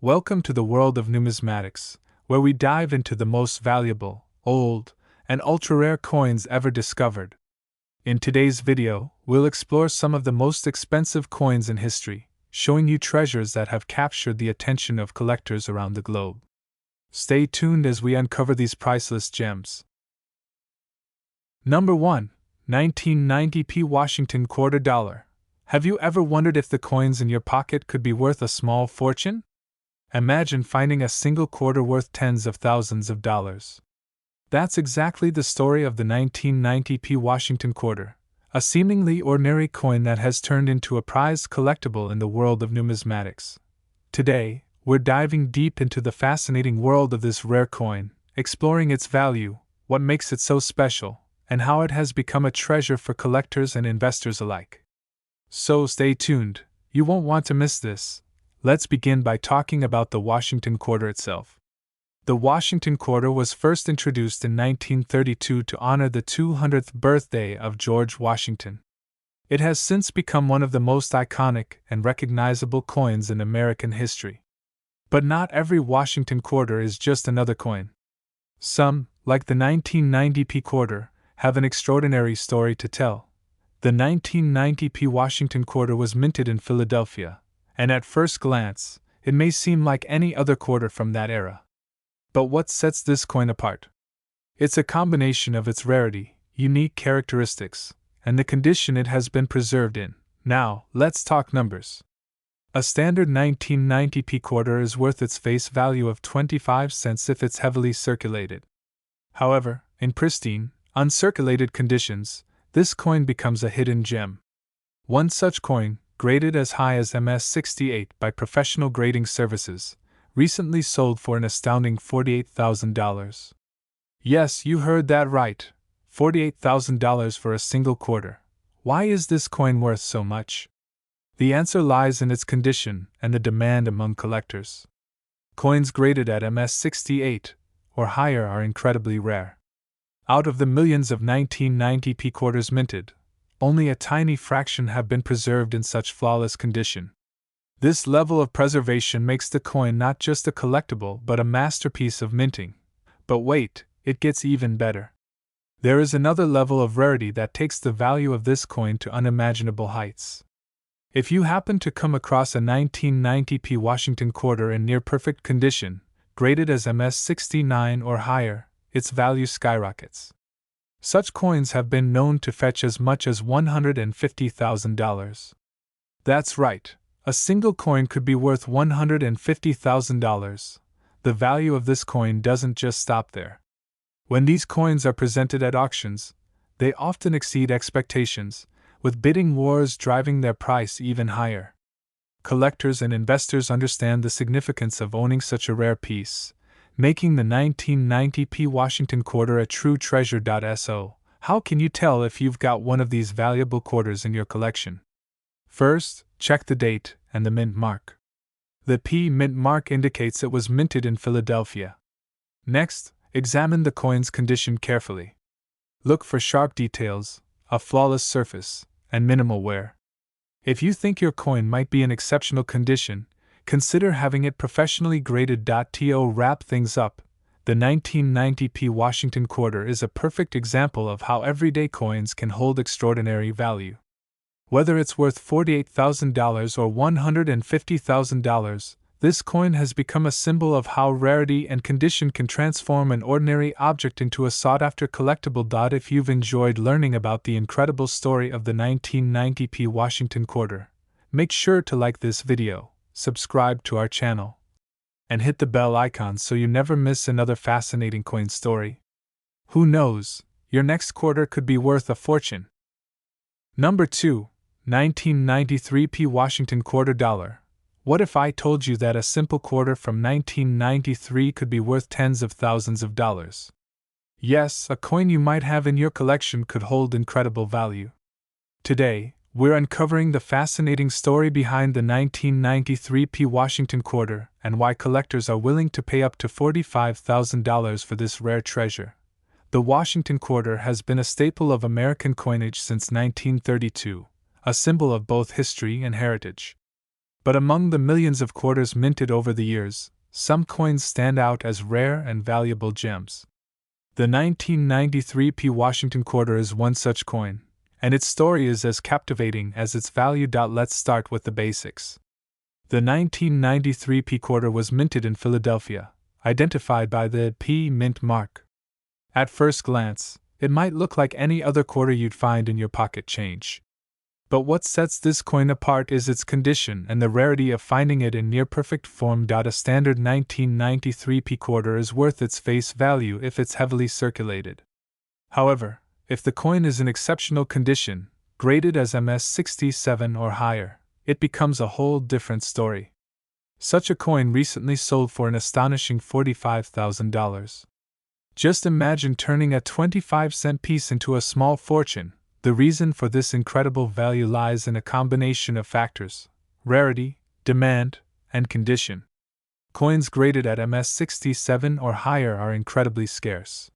Welcome to the world of numismatics, where we dive into the most valuable, old, and ultra-rare coins ever discovered. In today's video, we'll explore some of the most expensive coins in history, showing you treasures that have captured the attention of collectors around the globe. Stay tuned as we uncover these priceless gems. Number 1. 1990p Washington Quarter Dollar. Have you ever wondered if the coins in your pocket could be worth a small fortune? Imagine finding a single quarter worth tens of thousands of dollars. That's exactly the story of the 1990p Washington Quarter, a seemingly ordinary coin that has turned into a prized collectible in the world of numismatics. Today, we're diving deep into the fascinating world of this rare coin, exploring its value, what makes it so special, and how it has become a treasure for collectors and investors alike. So stay tuned, you won't want to miss this. Let's begin by talking about the Washington Quarter itself. The Washington Quarter was first introduced in 1932 to honor the 200th birthday of George Washington. It has since become one of the most iconic and recognizable coins in American history. But not every Washington Quarter is just another coin. Some, like the 1990p Quarter, have an extraordinary story to tell. The 1990p Washington Quarter was minted in Philadelphia, and at first glance, it may seem like any other quarter from that era. But what sets this coin apart? It's a combination of its rarity, unique characteristics, and the condition it has been preserved in. Now, let's talk numbers. A standard 1990p quarter is worth its face value of 25 cents if it's heavily circulated. However, in pristine, uncirculated conditions, this coin becomes a hidden gem. One such coin, graded as high as MS-68 by Professional Grading Services, recently sold for an astounding $48,000. Yes, you heard that right, $48,000 for a single quarter. Why is this coin worth so much? The answer lies in its condition and the demand among collectors. Coins graded at MS-68 or higher are incredibly rare. Out of the millions of 1990p quarters minted, only a tiny fraction have been preserved in such flawless condition. This level of preservation makes the coin not just a collectible but a masterpiece of minting. But wait, it gets even better. There is another level of rarity that takes the value of this coin to unimaginable heights. If you happen to come across a 1990p Washington Quarter in near-perfect condition, graded as MS-69 or higher, its value skyrockets. Such coins have been known to fetch as much as $150,000. That's right, a single coin could be worth $150,000. The value of this coin doesn't just stop there. When these coins are presented at auctions, they often exceed expectations, with bidding wars driving their price even higher. Collectors and investors understand the significance of owning such a rare piece, making the 1990p Washington Quarter a true treasure. So, how can you tell if you've got one of these valuable quarters in your collection? First, check the date and the mint mark. The P mint mark indicates it was minted in Philadelphia. Next, examine the coin's condition carefully. Look for sharp details, a flawless surface, and minimal wear. If you think your coin might be in exceptional condition, consider having it professionally graded. To wrap things up, the 1990p Washington Quarter is a perfect example of how everyday coins can hold extraordinary value. Whether it's worth $48,000 or $150,000, this coin has become a symbol of how rarity and condition can transform an ordinary object into a sought-after collectible. If you've enjoyed learning about the incredible story of the 1990p Washington Quarter, make sure to like this video, subscribe to our channel, and hit the bell icon so you never miss another fascinating coin story. Who knows, your next quarter could be worth a fortune. Number 2. 1993p Washington Quarter Dollar. What if I told you that a simple quarter from 1993 could be worth tens of thousands of dollars? Yes, a coin you might have in your collection could hold incredible value. Today, we're uncovering the fascinating story behind the 1993p Washington Quarter and why collectors are willing to pay up to $45,000 for this rare treasure. The Washington Quarter has been a staple of American coinage since 1932, a symbol of both history and heritage. But among the millions of quarters minted over the years, some coins stand out as rare and valuable gems. The 1993 P. Washington quarter is one such coin, and its story is as captivating as its value. Let's start with the basics. The 1993 P. quarter was minted in Philadelphia, identified by the P. Mint mark. At first glance, it might look like any other quarter you'd find in your pocket change. But what sets this coin apart is its condition and the rarity of finding it in near-perfect form. A standard 1993 P quarter is worth its face value if it's heavily circulated. However, if the coin is in exceptional condition, graded as MS67 or higher, it becomes a whole different story. Such a coin recently sold for an astonishing $45,000. Just imagine turning a 25-cent piece into a small fortune. The reason for this incredible value lies in a combination of factors: rarity, demand, and condition. Coins graded at MS67 or higher are incredibly scarce.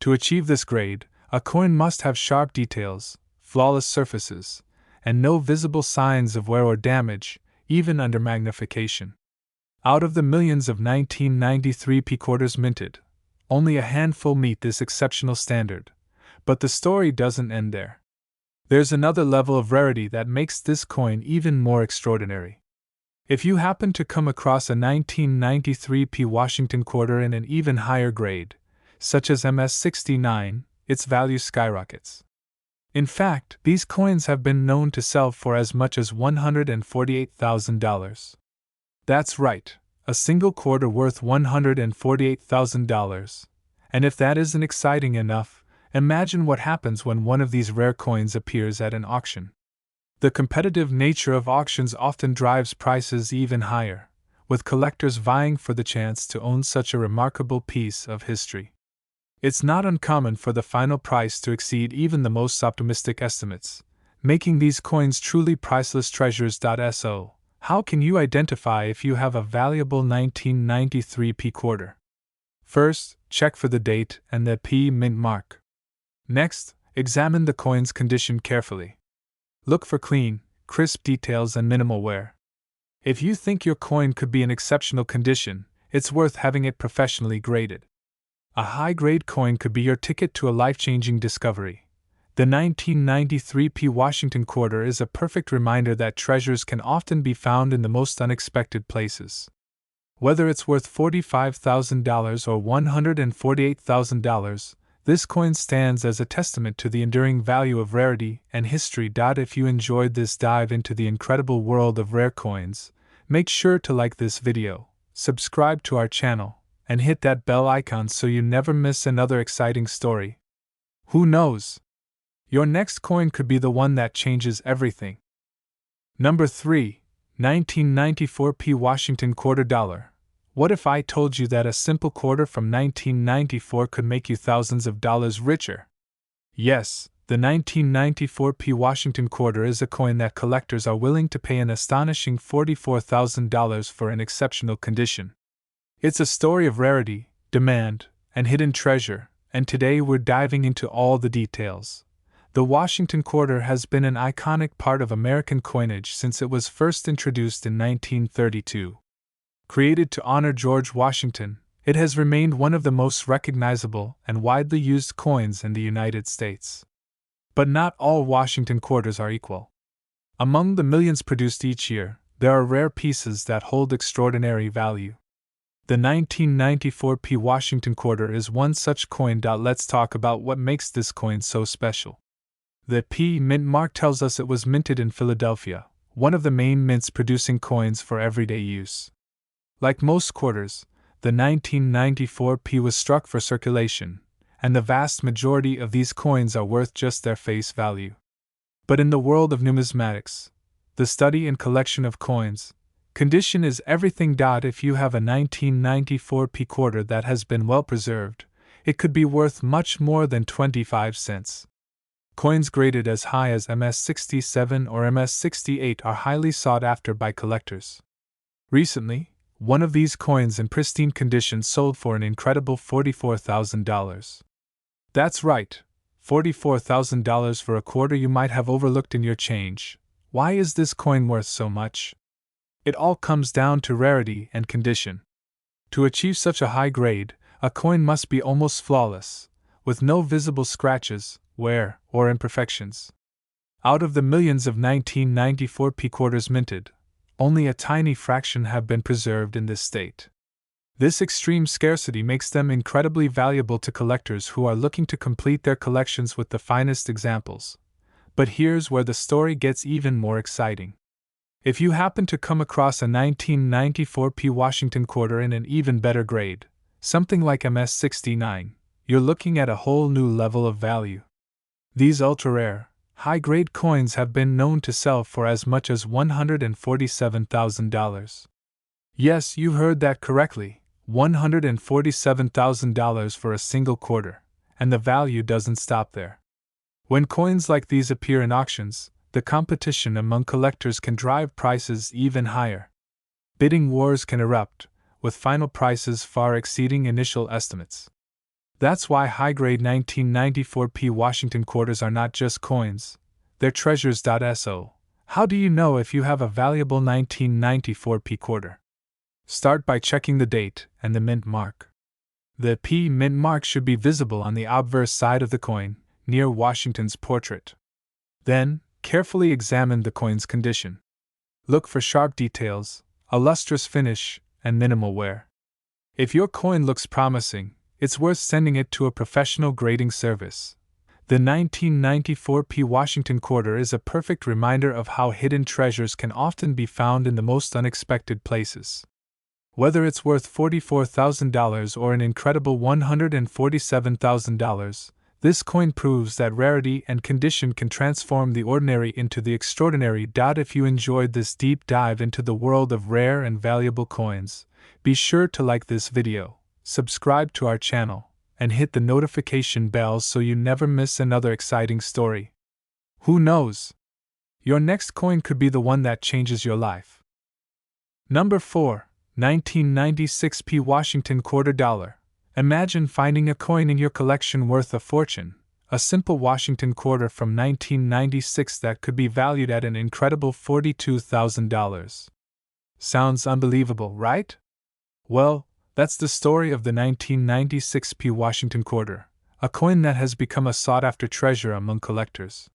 To achieve this grade, a coin must have sharp details, flawless surfaces, and no visible signs of wear or damage, even under magnification. Out of the millions of 1993 P quarters minted, only a handful meet this exceptional standard. But the story doesn't end there. There's another level of rarity that makes this coin even more extraordinary. If you happen to come across a 1993 P Washington quarter in an even higher grade, such as MS69, its value skyrockets. In fact, these coins have been known to sell for as much as $148,000. That's right, a single quarter worth $148,000. And if that isn't exciting enough, imagine what happens when one of these rare coins appears at an auction. The competitive nature of auctions often drives prices even higher, with collectors vying for the chance to own such a remarkable piece of history. It's not uncommon for the final price to exceed even the most optimistic estimates, making these coins truly priceless treasures. So, how can you identify if you have a valuable 1993 P quarter? First, check for the date and the P Mint mark. Next, examine the coin's condition carefully. Look for clean, crisp details and minimal wear. If you think your coin could be in exceptional condition, it's worth having it professionally graded. A high-grade coin could be your ticket to a life-changing discovery. The 1993 P Washington quarter is a perfect reminder that treasures can often be found in the most unexpected places. Whether it's worth $45,000 or $148,000, this coin stands as a testament to the enduring value of rarity and history. If you enjoyed this dive into the incredible world of rare coins, make sure to like this video, subscribe to our channel, and hit that bell icon so you never miss another exciting story. Who knows? Your next coin could be the one that changes everything. Number 3. 1994 P Washington quarter dollar. What if I told you that a simple quarter from 1994 could make you thousands of dollars richer? Yes, the 1994 P Washington quarter is a coin that collectors are willing to pay an astonishing $44,000 for in exceptional condition. It's a story of rarity, demand, and hidden treasure, and today we're diving into all the details. The Washington quarter has been an iconic part of American coinage since it was first introduced in 1932. Created to honor George Washington, it has remained one of the most recognizable and widely used coins in the United States. But not all Washington quarters are equal. Among the millions produced each year, there are rare pieces that hold extraordinary value. The 1994 P Washington quarter is one such coin. Let's talk about what makes this coin so special. The P Mint mark tells us it was minted in Philadelphia, one of the main mints producing coins for everyday use. Like most quarters, the 1994 P was struck for circulation, and the vast majority of these coins are worth just their face value. But in the world of numismatics, the study and collection of coins, condition is everything. If you have a 1994 P quarter that has been well preserved, it could be worth much more than 25 cents. Coins graded as high as MS67 or MS68 are highly sought after by collectors. Recently, one of these coins in pristine condition sold for an incredible $44,000. That's right, $44,000 for a quarter you might have overlooked in your change. Why is this coin worth so much? It all comes down to rarity and condition. To achieve such a high grade, a coin must be almost flawless, with no visible scratches, wear, or imperfections. Out of the millions of 1994 P quarters minted, only a tiny fraction have been preserved in this state. This extreme scarcity makes them incredibly valuable to collectors who are looking to complete their collections with the finest examples. But here's where the story gets even more exciting. If you happen to come across a 1994 P Washington quarter in an even better grade, something like MS69, you're looking at a whole new level of value. These ultra-rare, high-grade coins have been known to sell for as much as $147,000. Yes, you heard that correctly, $147,000 for a single quarter, and the value doesn't stop there. When coins like these appear in auctions, the competition among collectors can drive prices even higher. Bidding wars can erupt, with final prices far exceeding initial estimates. That's why high-grade 1994 P Washington quarters are not just coins, they're treasures. So, how do you know if you have a valuable 1994 P quarter? Start by checking the date and the mint mark. The P mint mark should be visible on the obverse side of the coin, near Washington's portrait. Then, carefully examine the coin's condition. Look for sharp details, a lustrous finish, and minimal wear. If your coin looks promising, it's worth sending it to a professional grading service. The 1994 P Washington quarter is a perfect reminder of how hidden treasures can often be found in the most unexpected places. Whether it's worth $44,000 or an incredible $147,000, this coin proves that rarity and condition can transform the ordinary into the extraordinary. If you enjoyed this deep dive into the world of rare and valuable coins, be sure to like this video, subscribe to our channel, and hit the notification bell so you never miss another exciting story. Who knows? Your next coin could be the one that changes your life. Number 4. 1996 P Washington quarter dollar. Imagine finding a coin in your collection worth a fortune, a simple Washington quarter from 1996 that could be valued at an incredible $42,000. Sounds unbelievable, right? Well, that's the story of the 1996 P Washington quarter, a coin that has become a sought-after treasure among collectors.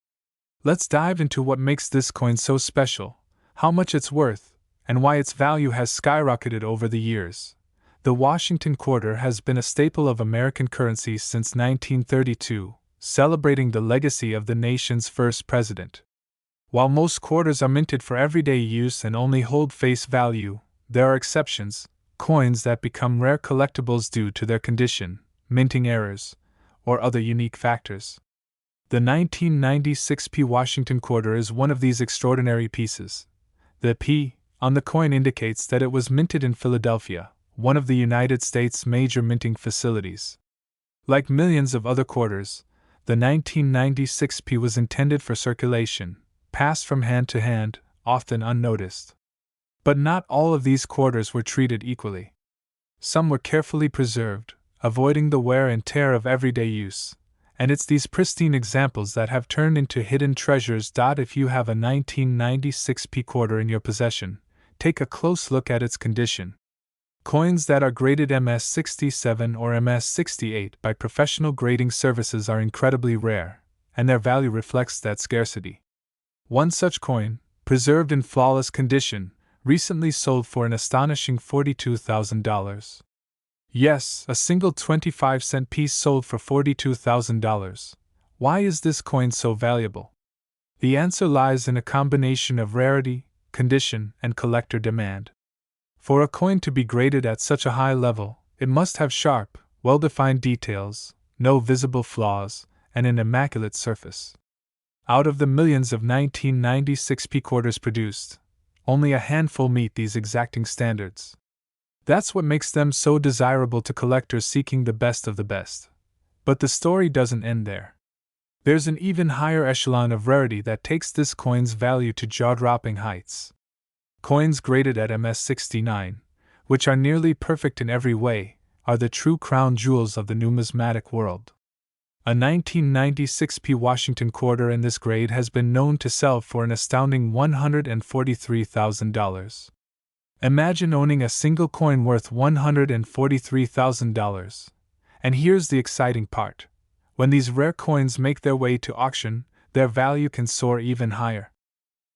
Let's dive into what makes this coin so special, how much it's worth, and why its value has skyrocketed over the years. The Washington quarter has been a staple of American currency since 1932, celebrating the legacy of the nation's first president. While most quarters are minted for everyday use and only hold face value, there are exceptions, coins that become rare collectibles due to their condition, minting errors, or other unique factors. The 1996 P Washington quarter is one of these extraordinary pieces. The P on the coin indicates that it was minted in Philadelphia, one of the United States' major minting facilities. Like millions of other quarters, the 1996 P was intended for circulation, passed from hand to hand, often unnoticed. But not all of these quarters were treated equally. Some were carefully preserved, avoiding the wear and tear of everyday use, and it's these pristine examples that have turned into hidden treasures. If you have a 1996 P quarter in your possession, take a close look at its condition. Coins that are graded MS67 or MS68 by professional grading services are incredibly rare, and their value reflects that scarcity. One such coin, preserved in flawless condition, recently sold for an astonishing $42,000. Yes, a single 25-cent piece sold for $42,000. Why is this coin so valuable? The answer lies in a combination of rarity, condition, and collector demand. For a coin to be graded at such a high level, it must have sharp, well-defined details, no visible flaws, and an immaculate surface. Out of the millions of 1996 P quarters produced, only a handful meet these exacting standards. That's what makes them so desirable to collectors seeking the best of the best. But the story doesn't end there. There's an even higher echelon of rarity that takes this coin's value to jaw-dropping heights. Coins graded at MS69, which are nearly perfect in every way, are the true crown jewels of the numismatic world. A 1996 P Washington quarter in this grade has been known to sell for an astounding $143,000. Imagine owning a single coin worth $143,000. And here's the exciting part. When these rare coins make their way to auction, their value can soar even higher.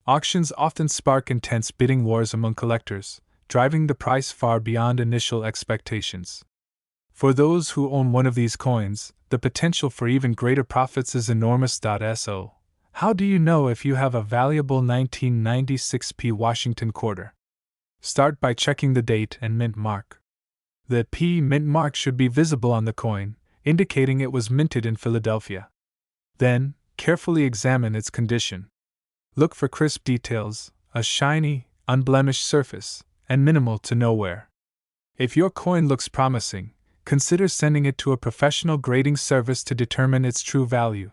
Auctions often spark intense bidding wars among collectors, driving the price far beyond initial expectations. For those who own one of these coins, the potential for even greater profits is enormous. So, how do you know if you have a valuable 1996 P Washington quarter? Start by checking the date and mint mark. The P mint mark should be visible on the coin, indicating it was minted in Philadelphia. Then, carefully examine its condition. Look for crisp details, a shiny, unblemished surface, and minimal to no wear. If your coin looks promising, consider sending it to a professional grading service to determine its true value.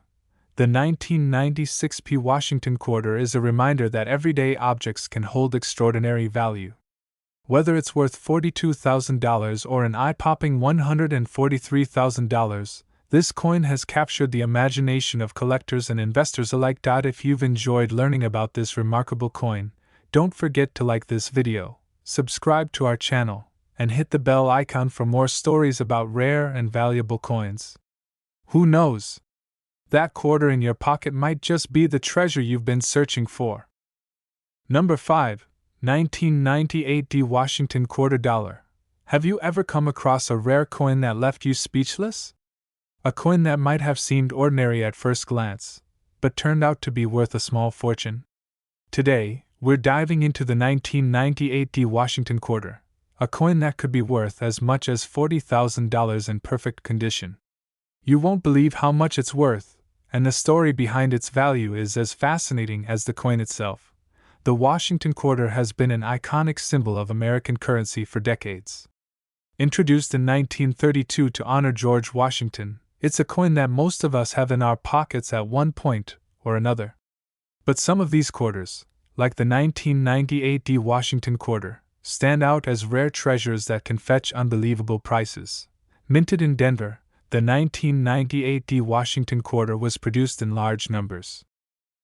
The 1996 P Washington quarter is a reminder that everyday objects can hold extraordinary value. Whether it's worth $42,000 or an eye-popping $143,000, this coin has captured the imagination of collectors and investors alike. If you've enjoyed learning about this remarkable coin, don't forget to like this video, subscribe to our channel, and hit the bell icon for more stories about rare and valuable coins. Who knows? That quarter in your pocket might just be the treasure you've been searching for. Number 5. 1998 D Washington Quarter Dollar. Have you ever come across a rare coin that left you speechless? A coin that might have seemed ordinary at first glance, but turned out to be worth a small fortune? Today, we're diving into the 1998 D Washington Quarter, a coin that could be worth as much as $40,000 in perfect condition. You won't believe how much it's worth, and the story behind its value is as fascinating as the coin itself. The Washington quarter has been an iconic symbol of American currency for decades. Introduced in 1932 to honor George Washington, it's a coin that most of us have in our pockets at one point or another. But some of these quarters, like the 1998 D Washington quarter, stand out as rare treasures that can fetch unbelievable prices. Minted in Denver, the 1998 D Washington quarter was produced in large numbers.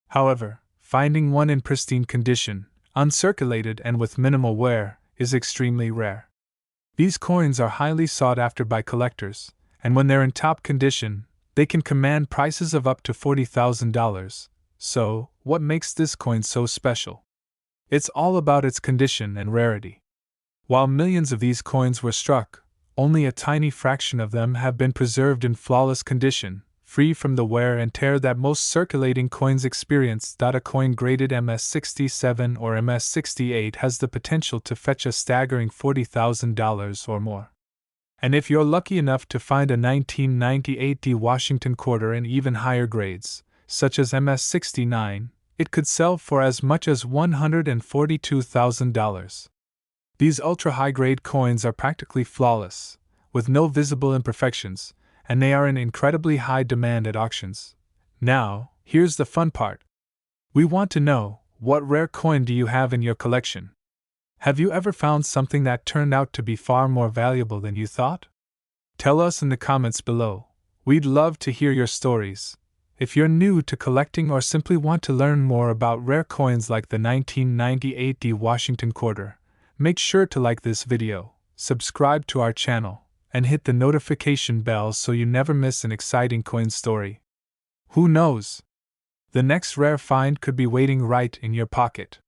However, finding one in pristine condition, uncirculated and with minimal wear, is extremely rare. These coins are highly sought after by collectors, and when they're in top condition, they can command prices of up to $40,000. So, what makes this coin so special? It's all about its condition and rarity. While millions of these coins were struck, only a tiny fraction of them have been preserved in flawless condition, free from the wear and tear that most circulating coins experience. A coin graded MS67 or MS68 has the potential to fetch a staggering $40,000 or more. And if you're lucky enough to find a 1998 D Washington quarter in even higher grades, such as MS69, it could sell for as much as $142,000. These ultra-high-grade coins are practically flawless, with no visible imperfections, and they are in incredibly high demand at auctions. Now, here's the fun part. We want to know, what rare coin do you have in your collection? Have you ever found something that turned out to be far more valuable than you thought? Tell us in the comments below. We'd love to hear your stories. If you're new to collecting or simply want to learn more about rare coins like the 1998 D Washington quarter, make sure to like this video, subscribe to our channel, and hit the notification bell so you never miss an exciting coin story. Who knows? The next rare find could be waiting right in your pocket.